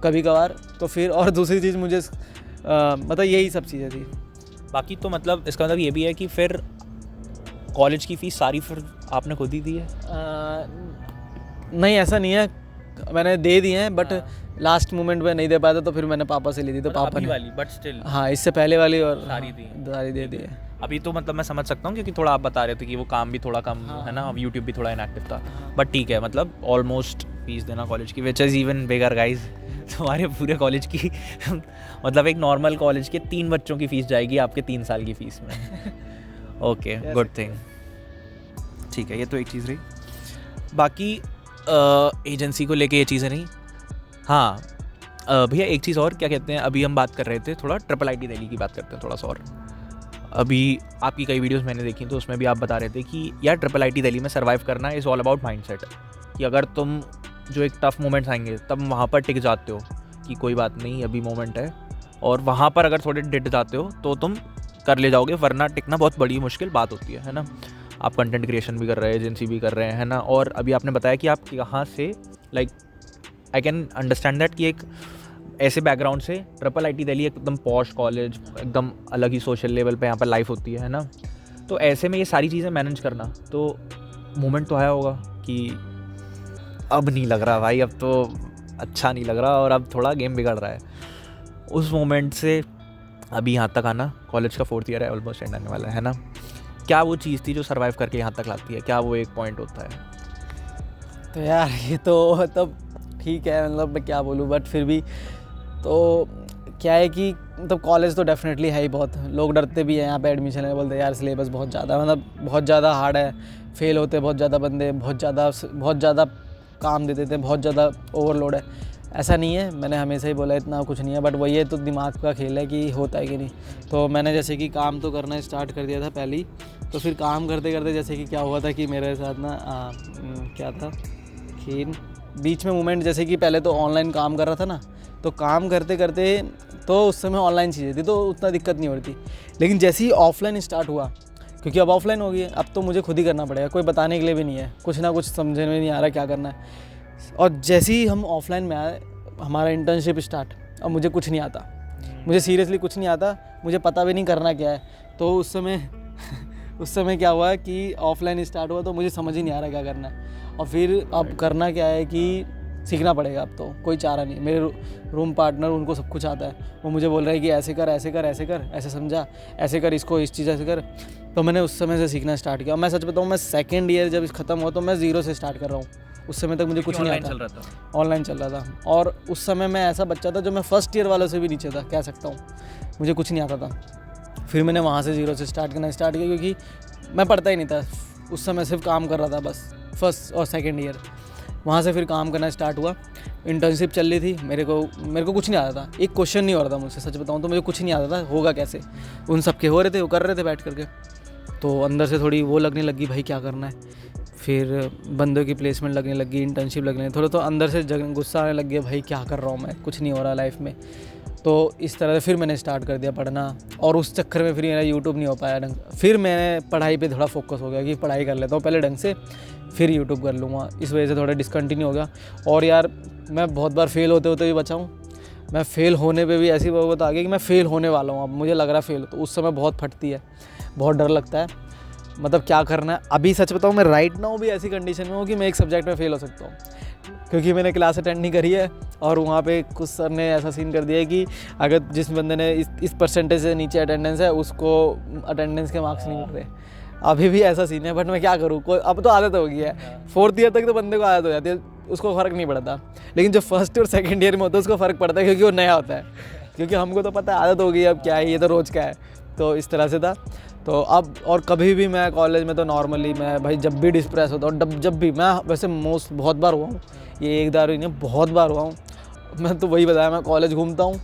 कभी कभार। तो फिर और दूसरी चीज़ मुझे मतलब यही सब चीज़ें थी। बाकी तो मतलब इसका मतलब ये भी है कि फिर कॉलेज की फ़ीस सारी फिर आपने खुद ही दी है? नहीं, ऐसा नहीं है, मैंने दे दिए हैं, बट लास्ट मोमेंट में नहीं दे पाया था, तो फिर मैंने पापा से ली थी, तो पापा ने वाली, बट स्टिल हाँ, इससे पहले वाली और सारी दे दी है। अभी तो मतलब मैं समझ सकता हूँ, क्योंकि थोड़ा आप बता रहे थे कि वो काम भी थोड़ा कम है ना, अब यूट्यूब भी थोड़ा इनएक्टिव था, बट ठीक है, मतलब ऑलमोस्ट फीस देना कॉलेज की, which is even bigger guys. तुम्हारे पूरे कॉलेज की मतलब एक नॉर्मल कॉलेज के 3 बच्चों की फ़ीस जाएगी आपके 3 साल की फ़ीस में। ओके, गुड थिंग, ठीक है, ये तो एक चीज़ रही। बाकी एजेंसी को लेके ये चीज़ें नहीं। हाँ भैया, एक चीज़ और, क्या कहते हैं, अभी हम बात कर रहे थे थोड़ा IIIT दिल्ली की बात करते हैं थोड़ा सा और। अभी आपकी कई वीडियोस मैंने देखी, तो उसमें भी आप बता रहे थे कि यार IIIT दिल्ली में सर्वाइव करना इज़ ऑल अबाउट माइंडसेट, कि अगर तुम जो एक टफ मोमेंट्स आएंगे तब वहाँ पर टिक जाते हो कि कोई बात नहीं, अभी मोमेंट है, और वहाँ पर अगर थोड़े डिट जाते हो तो तुम कर ले जाओगे, वरना टिकना बहुत बड़ी मुश्किल बात होती है ना। आप कंटेंट क्रिएशन भी कर रहे हैं, एजेंसी भी कर रहे हैं, है ना, और अभी आपने बताया कि आप यहाँ से, like I can understand that कि एक ऐसे बैकग्राउंड से IIIT दिल्ली एकदम पॉश कॉलेज, एकदम अलग ही सोशल लेवल पे यहाँ पर लाइफ होती है ना। तो ऐसे में ये सारी चीज़ें मैनेज करना, तो मोमेंट तो आया होगा कि अब नहीं लग रहा भाई, अब तो अच्छा नहीं लग रहा और अब थोड़ा गेम बिगड़ रहा है। उस मोमेंट से अभी यहाँ तक आना, कॉलेज का 4th ईयर है, ऑलमोस्ट एंड आने वाला है ना, क्या वो चीज़ थी जो सर्वाइव करके यहाँ तक लाती है? क्या वो एक पॉइंट होता है? तो यार ये तो मतलब ठीक है, मतलब मैं क्या बोलूँ, बट फिर भी तो क्या है कि मतलब कॉलेज तो डेफिनेटली है ही, बहुत लोग डरते भी हैं यहाँ पे एडमिशन है, बोलते हैं यार सिलेबस बहुत ज़्यादा, मतलब बहुत ज़्यादा हार्ड है, फेल होते बहुत ज़्यादा बंदे, बहुत ज़्यादा काम दे देते हैं, बहुत ज़्यादा ओवरलोड है। ऐसा नहीं है, मैंने हमेशा ही बोला इतना कुछ नहीं है, बट वही है, तो दिमाग का खेल है कि होता है कि नहीं। तो मैंने जैसे कि काम तो करना स्टार्ट कर दिया था पहले ही, तो फिर काम करते करते जैसे कि क्या हुआ था कि मेरे साथ ना क्या था कि बीच में मोमेंट, जैसे कि पहले तो ऑनलाइन काम कर रहा था ना, तो काम करते करते तो उस समय ऑनलाइन चीज़ें थी, तो उतना दिक्कत नहीं होती। लेकिन जैसे ही ऑफलाइन स्टार्ट हुआ, क्योंकि अब ऑफलाइन हो गई है, अब तो मुझे खुद ही करना पड़ेगा, कोई बताने के लिए भी नहीं है, कुछ ना कुछ समझने में नहीं आ रहा क्या करना है। और जैसे ही हम ऑफलाइन में आए, हमारा इंटर्नशिप स्टार्ट, अब मुझे कुछ नहीं आता, मुझे सीरियसली कुछ नहीं आता, मुझे पता भी नहीं करना क्या है। तो उस समय क्या हुआ कि ऑफलाइन स्टार्ट हुआ, तो मुझे समझ ही नहीं आ रहा क्या करना है। और फिर अब करना क्या है कि सीखना पड़ेगा, अब तो कोई चारा नहीं। मेरे रूम पार्टनर, उनको सब कुछ आता है, वो मुझे बोल रहे हैं कि ऐसे कर, ऐसे कर, ऐसे कर, ऐसे समझा, ऐसे कर, इसको इस चीज़ ऐसे कर। तो मैंने उस समय से सीखना स्टार्ट किया। मैं सच बताऊँ, मैं 2nd ईयर जब ख़त्म हुआ तो मैं 0 से स्टार्ट कर रहा हूँ। उस समय तक मुझे कुछ नहीं आता, ऑनलाइन चल रहा था। और उस समय मैं ऐसा बच्चा था जो मैं 1st ईयर वालों से भी नीचे था, कह सकता हूँ, मुझे कुछ नहीं आता था। फिर मैंने वहाँ से 0 से स्टार्ट करना स्टार्ट किया, क्योंकि मैं पढ़ता ही नहीं था उस समय, सिर्फ काम कर रहा था बस 1st और 2nd ईयर। वहाँ से फिर काम करना स्टार्ट हुआ, इंटर्नशिप चल रही थी, मेरे को कुछ नहीं आता था, एक क्वेश्चन नहीं हो रहा था मुझसे, सच बताऊँ तो मुझे कुछ नहीं आता था, होगा कैसे। उन सब के हो रहे थे, वो कर रहे थे बैठ करके, तो अंदर से थोड़ी वो लगने लगी, भाई क्या करना है। फिर बंदों की प्लेसमेंट लगने लगी, इंटर्नशिप लगने लगी, थोड़ा तो अंदर से गुस्सा आने लग गया, भाई क्या कर रहा हूँ मैं, कुछ नहीं हो रहा लाइफ में। तो इस तरह से फिर मैंने स्टार्ट कर दिया पढ़ना, और उस चक्कर में फिर मेरा यूट्यूब नहीं हो पाया ढंग। फिर मैंने पढ़ाई पे थोड़ा फोकस हो गया कि पढ़ाई कर लेता हूँ पहले ढंग से, फिर यूट्यूब कर लूँगा। इस वजह से थोड़ा डिसकंटिन्यू हो गया। और यार मैं बहुत बार फेल होते होते भी बचा हूँ। मैं फेल होने पे भी ऐसी बात आ गई कि मैं फ़ेल होने वाला हूँ, अब मुझे लग रहा है फेल, तो उस समय बहुत फटती है, बहुत डर लगता है, मतलब क्या करना है। अभी सच बताऊँ, मैं राइट नाउ भी ऐसी कंडीशन में हूँ कि मैं एक सब्जेक्ट में फ़ेल हो सकता हूँ, क्योंकि मैंने क्लास अटेंड नहीं करी है, और वहाँ पे कुछ सर ने ऐसा सीन कर दिया है कि अगर जिस बंदे ने इस परसेंटेज से नीचे अटेंडेंस है, उसको अटेंडेंस के मार्क्स नहीं मिल रहे। अभी भी ऐसा सीन है, बट मैं क्या करूँ, कोई अब तो आदत हो गई है। 4th ईयर तक तो बंदे को आदत हो जाती है, उसको फ़र्क नहीं पड़ता, लेकिन जो 1st और 2nd ईयर में होता है उसको फ़र्क पड़ता है, क्योंकि वो नया होता है, क्योंकि हमको तो पता है, आदत हो गई अब क्या है, ये तो रोज़ का है। तो इस तरह से था। तो अब और कभी भी मैं कॉलेज में तो नॉर्मली मैं भाई जब भी डिस्प्रेस होता हूँ, जब भी मैं वैसे बहुत बार हुआ हूँ, ये एक बार ही नहीं बहुत बार हुआ हूँ। मैं तो वही बताया, मैं कॉलेज घूमता हूँ,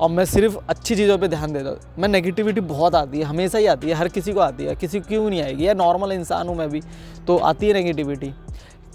और मैं सिर्फ अच्छी चीज़ों पे ध्यान देता हूँ। मैं नेगेटिविटी बहुत आती है, हमेशा ही आती है, हर किसी को आती है, किसी को क्यों नहीं आएगी, या नॉर्मल इंसान हूँ मैं भी, तो आती है नेगेटिविटी,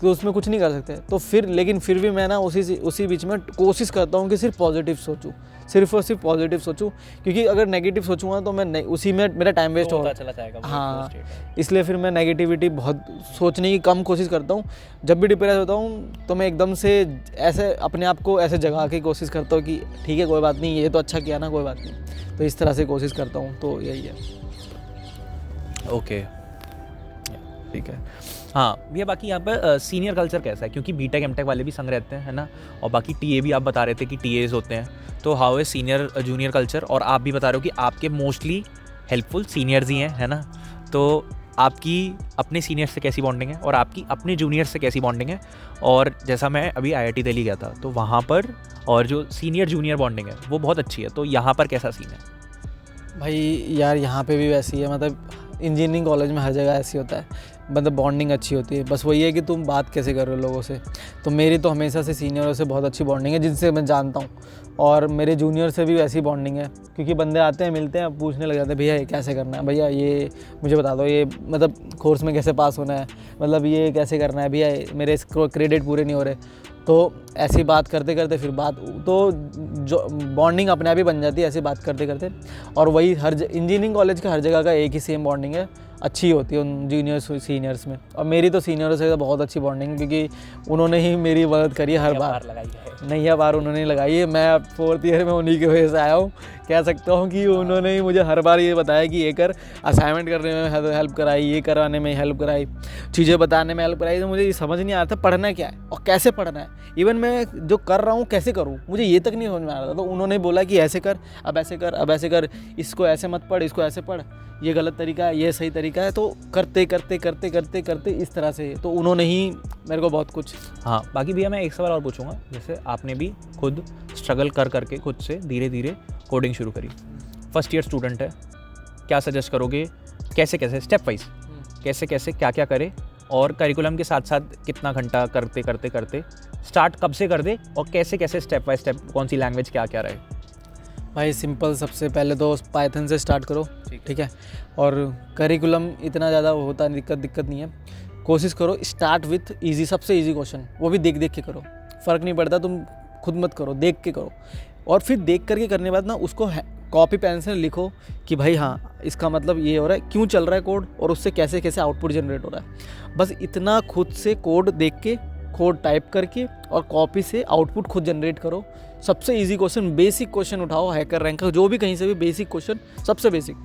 तो उसमें कुछ नहीं कर सकते। तो लेकिन फिर भी मैं ना उसी बीच में कोशिश करता हूँ कि सिर्फ पॉजिटिव सोचूं, सिर्फ और सिर्फ पॉजिटिव सोचूं, क्योंकि अगर नेगेटिव सोचूंगा तो मैं उसी में मेरा टाइम वेस्ट होगा, चला जाएगा। हाँ, इसलिए फिर मैं नेगेटिविटी बहुत सोचने की कम कोशिश करता हूँ। जब भी डिप्रेस होता हूँ तो मैं एकदम से ऐसे अपने आप को ऐसे जगा के कोशिश करता हूँ कि ठीक है कोई बात नहीं, ये तो अच्छा किया ना, कोई बात नहीं, तो इस तरह से कोशिश करता हूँ। तो यही है। ओके, ठीक है। हाँ भैया, बाकी यहाँ पर सीनियर कल्चर कैसा है, क्योंकि बीटेक एमटेक वाले भी संग रहते हैं, है ना, और बाकी टीए भी आप बता रहे थे कि टीएज होते हैं, तो हाउ है सीनियर जूनियर कल्चर, और आप भी बता रहे हो कि आपके मोस्टली हेल्पफुल सीनियर्स ही हैं, है ना, तो आपकी अपने सीनियर से कैसी बॉन्डिंग है और आपकी अपने जूनियर से कैसी बॉन्डिंग है? और जैसा मैं अभी IIT दिल्ली गया था तो वहाँ पर और जो सीनियर जूनियर बॉन्डिंग है वो बहुत अच्छी है, तो यहाँ पर कैसा सीन है? भाई यार यहाँ पे भी वैसी है, मतलब इंजीनियरिंग कॉलेज में हर जगह ऐसी होता है, मतलब बॉन्डिंग अच्छी होती है, बस वही है कि तुम बात कैसे कर रहे हो लोगों से। तो मेरी तो हमेशा से सीनियरों से बहुत अच्छी बॉन्डिंग है जिनसे मैं जानता हूँ, और मेरे जूनियर से भी वैसी बॉन्डिंग है, क्योंकि बंदे आते हैं मिलते हैं पूछने लग जाते हैं, भैया ये कैसे करना है, भैया ये मुझे बता दो, ये मतलब कोर्स में कैसे पास होना है, मतलब ये कैसे करना है, भैया मेरे क्रेडिट पूरे नहीं हो रहे। तो ऐसी बात करते करते फिर बात तो जो बॉन्डिंग अपने आप ही बन जाती है ऐसी बात करते करते। और वही हर इंजीनियरिंग कॉलेज का हर जगह का एक ही सेम बॉन्डिंग है, अच्छी होती है उन जूनियर्स सीनियर्स में। और मेरी तो सीनियरों से बहुत अच्छी बॉन्डिंग, क्योंकि उन्होंने ही मेरी मदद करी है हर बार, नैया पार उन्होंने लगाई है। मैं 4th ईयर में उन्हीं की वजह से आया हूँ, कह सकता हूँ कि उन्होंने ही मुझे हर बार ये बताया कि ये कर, असाइनमेंट करने में हेल्प कराई, ये कराने में हेल्प कराई, चीज़ें बताने में हेल्प कराई। तो मुझे ये समझ नहीं आ रहा था पढ़ना क्या है और कैसे पढ़ना है, इवन मैं जो कर रहा हूँ कैसे करूँ, मुझे ये तक नहीं समझ में आ रहा था। तो उन्होंने बोला कि ऐसे कर, अब ऐसे कर, अब ऐसे कर, इसको ऐसे मत पढ़, इसको ऐसे पढ़, ये गलत तरीका है, ये सही तरीका है। तो करते करते करते करते करते इस तरह से तो उन्होंने ही मेरे को बहुत कुछ। हाँ, बाकी भैया मैं एक सवाल और पूछूंगा, जैसे आपने भी खुद स्ट्रगल कर करके खुद से धीरे धीरे कोडिंग शुरू करी, फर्स्ट ईयर स्टूडेंट है, क्या सजेस्ट करोगे, कैसे कैसे स्टेप वाइज कैसे कैसे क्या क्या करे, और करिकुलम के साथ साथ कितना घंटा करते करते करते स्टार्ट कब से कर दे, और कैसे कैसे स्टेप बाय स्टेप कौन सी लैंग्वेज क्या क्या रहे? भाई सिंपल, सबसे पहले तो पाइथन से स्टार्ट करो, ठीक है, और करिकुलम इतना ज़्यादा होता दिक्कत नहीं है, कोशिश करो स्टार्ट विथ इजी, सबसे इजी क्वेश्चन, वो भी देख देख के करो, फ़र्क नहीं पड़ता, तुम खुद मत करो, देख के करो। और फिर देख करके करने के बाद ना उसको कॉपी पेन से लिखो कि भाई हाँ इसका मतलब ये हो रहा है, क्यों चल रहा है कोड, और उससे कैसे कैसे आउटपुट जनरेट हो रहा है। बस इतना खुद से कोड देख के, कोड टाइप करके और कॉपी से आउटपुट खुद जनरेट करो। सबसे इजी क्वेश्चन, बेसिक क्वेश्चन उठाओ, हैकर रैंक का जो भी कहीं से भी बेसिक क्वेश्चन, सबसे बेसिक,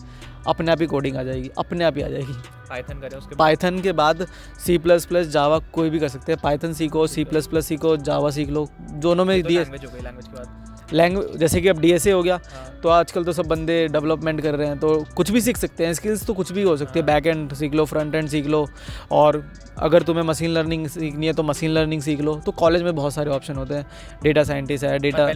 अपने आप ही कोडिंग आ जाएगी, अपने आप ही आ जाएगी। पाइथन करें, उसके पाइथन के बाद C++, जावा कोई भी कर सकते हैं, पाइथन सीखो, C++ सीखो, जावा सीख लो, दोनों में दिए लैंग्वेज हो गई, लैंग्वेज के बाद लैंग्वेज, जैसे कि अब DSA हो गया, तो आजकल तो सब बंदे डेवलपमेंट कर रहे हैं, तो कुछ भी सीख सकते हैं, स्किल्स तो कुछ भी हो सकती है, बैक एंड सीख लो, फ्रंट एंड सीख लो, और अगर तुम्हें मशीन लर्निंग सीखनी है तो मशीन लर्निंग सीख लो। तो कॉलेज में बहुत सारे ऑप्शन होते हैं, डेटा साइंटिस्ट है, डेटा,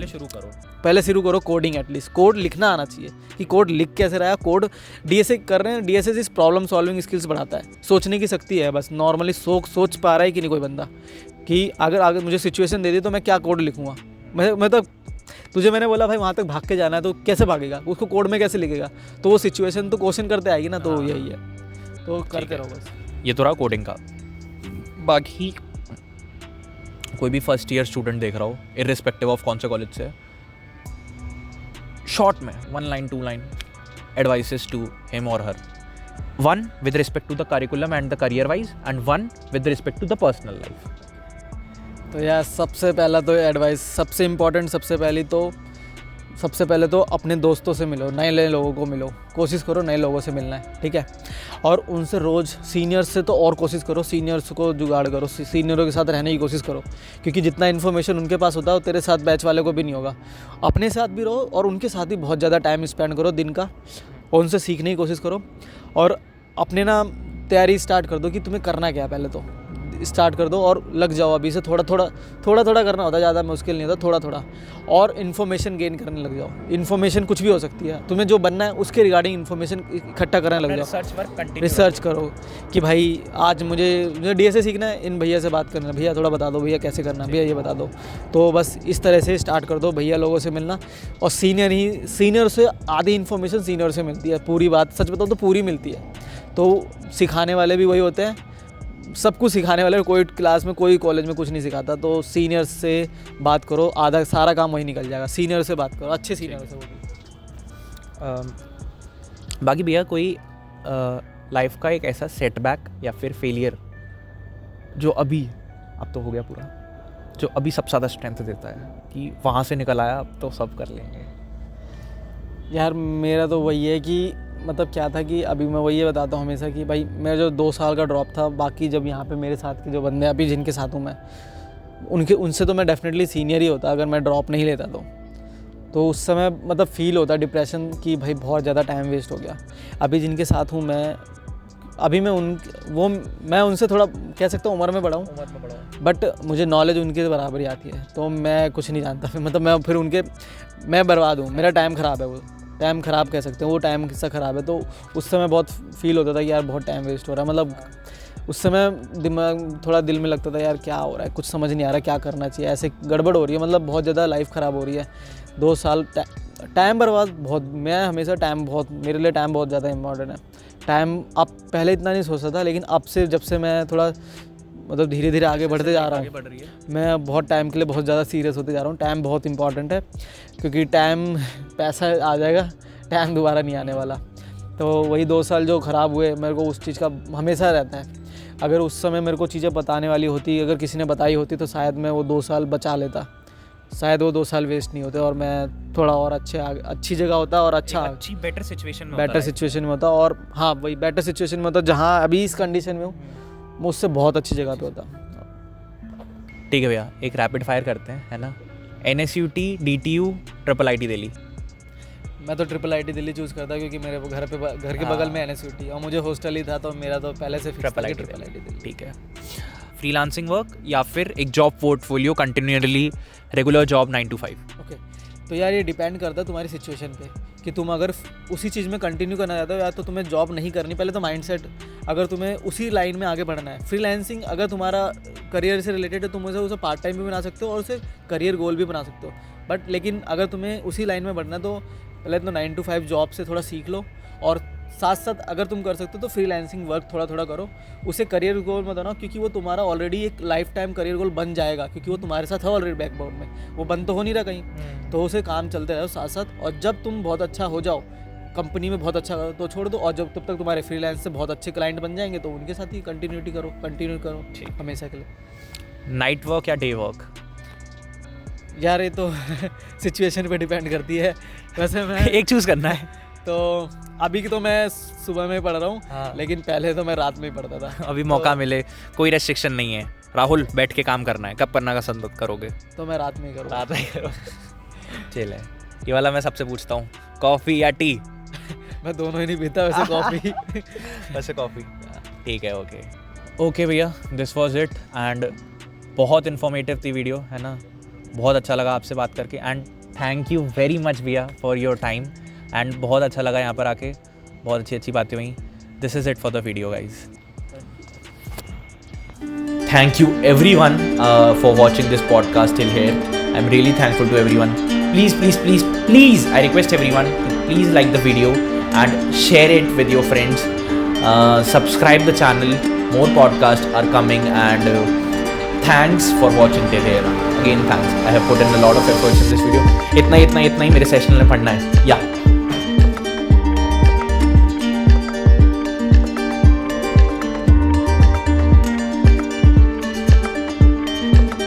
पहले शुरू करो कोडिंग, एटलीस्ट कोड लिखना आना चाहिए कि कोड लिख कैसे रहा है। कोड DSA कर रहे हैं, DSA से प्रॉब्लम सॉल्विंग स्किल्स बढ़ाता है, सोचने की शक्ति है, बस नॉर्मली सोच पा रहा है कि नहीं कोई बंदा, कि अगर मुझे सिचुएशन दे दी तो मैं क्या कोड लिखूँगा। मैं तो तुझे मैंने बोला भाई वहाँ तक भाग के जाना है, तो कैसे भागेगा, उसको कोड में कैसे लिखेगा, तो वो सिचुएशन तो क्वेश्चन करते आएगी ना, तो यही है, तो करते रहो बस। ये तो रहा कोडिंग का। बाकी कोई भी फर्स्ट ईयर स्टूडेंट देख रहा हो, इर्रिस्पेक्टिव ऑफ कौन से कॉलेज से, शॉर्ट में 1 line 2 line advices to him और her, 1 with respect to the curriculum and the career wise, and 1 with respect to the personal life. तो यार सबसे पहला तो एडवाइस, सबसे इम्पोर्टेंट, सबसे पहले तो अपने दोस्तों से मिलो, नए लोगों को मिलो, कोशिश करो नए लोगों से मिलना है, ठीक है, और उनसे रोज़, सीनियर्स से तो और कोशिश करो, सीनियर्स को जुगाड़ करो, सीनियरों के साथ रहने की कोशिश करो, क्योंकि जितना इन्फॉर्मेशन उनके पास होता है वो तेरे साथ बैच वाले को भी नहीं होगा। अपने साथ भी रहो और उनके साथ ही बहुत ज़्यादा टाइम स्पेंड करो दिन का, और उनसे सीखने की कोशिश करो, और अपने ना तैयारी स्टार्ट कर दो कि तुम्हें करना क्या है। पहले तो स्टार्ट कर दो और लग जाओ अभी से। थोड़ा थोड़ा करना होता है, ज़्यादा मुश्किल नहीं होता, थोड़ा और इन्फॉर्मेशन गेन करने लग जाओ। इन्फॉर्मेशन कुछ भी हो सकती है, तुम्हें जो बनना है उसके रिगार्डिंग इन्फॉर्मेशन इकट्ठा करने लग जाओ। रिसर्च करो कि भाई आज मुझे DSA सीखना है, इन भैया से बात करना है, भैया थोड़ा बता दो, भैया कैसे करना है, भैया ये बता दो। तो बस इस तरह से स्टार्ट कर दो, भैया लोगों से मिलना। और सीनियर से आधी इन्फॉर्मेशन सीनियर से मिलती है, पूरी बात सच बताओ तो पूरी मिलती है। तो सिखाने वाले भी वही होते हैं, सब कुछ सिखाने वाले, कोई क्लास में कोई कॉलेज में कुछ नहीं सिखाता। तो सीनियर से बात करो, आधा सारा काम वही निकल जाएगा। सीनियर से बात करो, अच्छे सीनियर से। वो भी बाकी भैया कोई लाइफ का एक ऐसा सेटबैक या फिर फेलियर जो अभी, अब तो हो गया पूरा, जो अभी सबसे ज़्यादा स्ट्रेंथ देता है कि वहाँ से निकल आया, अब तो सब कर लेंगे? यार मेरा तो वही है कि मतलब क्या था कि अभी मैं वही बताता हूँ हमेशा कि भाई मेरा जो 2 साल का ड्रॉप था, बाकी जब यहाँ पे मेरे साथ के जो बंदे अभी जिनके साथ हूँ मैं, उनसे तो मैं डेफिनेटली सीनियर ही होता अगर मैं ड्रॉप नहीं लेता तो उस समय मतलब फील होता डिप्रेशन कि भाई बहुत ज़्यादा टाइम वेस्ट हो गया। अभी जिनके साथ हूँ मैं, अभी मैं उनसे थोड़ा कह सकता हूँ उम्र में बड़ा हूँ, बट मुझे नॉलेज उनके बराबर ही आती है। तो मैं कुछ नहीं जानता फिर, मतलब मैं बर्बाद हूँ, मेरा टाइम ख़राब है। वो टाइम ख़राब कह सकते हैं, वो टाइम किस्सा ख़राब है। तो उस समय बहुत फील होता था कि यार बहुत टाइम वेस्ट हो रहा है। मतलब उस समय दिमाग थोड़ा दिल में लगता था यार क्या हो रहा है, कुछ समझ नहीं आ रहा क्या करना चाहिए, ऐसे गड़बड़ हो रही है, मतलब बहुत ज़्यादा लाइफ ख़राब हो रही है। 2 साल टाइम बर्बाद बहुत, मैं हमेशा मेरे लिए टाइम बहुत ज़्यादा इम्पॉर्टेंट है। टाइम अब पहले इतना नहीं सोचता था, लेकिन अब से जब से मैं थोड़ा मतलब धीरे धीरे आगे बढ़ते जा रहा हूँ, मैं बहुत टाइम के लिए बहुत ज़्यादा सीरियस होते जा रहा हूँ। टाइम बहुत इंपॉर्टेंट है, क्योंकि टाइम पैसा आ जाएगा, टाइम दोबारा नहीं आने वाला। तो वही 2 साल जो ख़राब हुए, मेरे को उस चीज़ का हमेशा रहता है। अगर उस समय मेरे को चीज़ें बताने वाली होती, अगर किसी ने बताई होती, तो शायद मैं वो 2 साल बचा लेता, शायद वो 2 साल वेस्ट नहीं होते और मैं थोड़ा और अच्छी जगह होता और अच्छी बेटर सिचुएशन में होता। और हाँ, वही बेटर सिचुएशन में होता जहाँ अभी इस कंडीशन में हूँ, मैं उससे बहुत अच्छी जगह पे होता। ठीक है भैया, एक रैपिड फायर करते हैं, है ना? NSUT, DTU, IIIT Delhi? मैं तो IIIT दिल्ली चूज़ करता, क्योंकि मेरे घर के बगल में NSUT और मुझे हॉस्टल ही था, तो मेरा तो पहले से IIIT दिल्ली। ठीक है। फ्रीलांसिंग वर्क या फिर एक job portfolio, continually regular job 9 to 5? Okay, तो यार ये डिपेंड करता है तुम्हारी सिचुएशन पे कि तुम अगर उसी चीज़ में कंटिन्यू करना चाहते हो या तो तुम्हें जॉब नहीं करनी। पहले तो माइंडसेट, अगर तुम्हें उसी लाइन में आगे बढ़ना है। फ्रीलांसिंग अगर तुम्हारा करियर से रिलेटेड है, तुम उसे पार्ट टाइम भी बना सकते हो और उसे करियर गोल भी बना सकते हो। बट लेकिन अगर तुम्हें उसी लाइन में बढ़ना है, तो पहले तो 9 to 5 जॉब से थोड़ा सीख लो, और साथ साथ अगर तुम कर सकते हो तो फ्रीलांसिंग वर्क थोड़ा करो, उसे करियर गोल मत बनाओ, क्योंकि वो तुम्हारा ऑलरेडी एक लाइफ टाइम करियर गोल बन जाएगा, क्योंकि वो तुम्हारे साथ है ऑलरेडी बैकबोन में, वो बंद तो हो नहीं रहा कहीं। तो उसे काम चलते रहो साथ साथ, और जब तुम बहुत अच्छा हो जाओ, कंपनी में बहुत अच्छा करो तो छोड़ दो, और जब तब तक तुम्हारे फ्रीलांस से बहुत अच्छे क्लाइंट बन जाएंगे तो उनके साथ ही कंटिन्यू करो हमेशा के लिए। नाइट वर्क या डे वर्क? यार ये तो सिचुएशन पे डिपेंड करती है। वैसे मैं एक चूज़ करना है तो अभी की तो मैं सुबह में पढ़ रहा हूँ। हाँ। लेकिन पहले तो मैं रात में ही पढ़ता था। अभी मौका मिले, कोई रेस्ट्रिक्शन नहीं है, राहुल बैठ के काम करना है, कब करना का संदत करोगे? तो मैं रात में ही करूँ। रात में करो। चल है, ये वाला मैं सबसे पूछता हूँ, कॉफ़ी या टी? मैं दोनों ही नहीं पीता वैसे, कॉफ़ी। वैसे कॉफ़ी, ठीक है। ओके भैया, दिस वॉज इट, एंड बहुत इन्फॉर्मेटिव थी वीडियो, है ना? बहुत अच्छा लगा आपसे बात करके, and thank you very much भैया फॉर योर टाइम, एंड बहुत अच्छा लगा यहाँ पर आके, बहुत अच्छी बातें हुई। This is it for the video guys. Thank you everyone for watching this podcast till here. I'm really thankful to everyone. Please, I request everyone to please like the video and share it with your friends. Subscribe the channel. More podcasts are coming, and thanks for watching till here. Again, thanks. I have put in a lot of efforts in this video. इतना ही मेरे session में पढ़ना है. Yeah.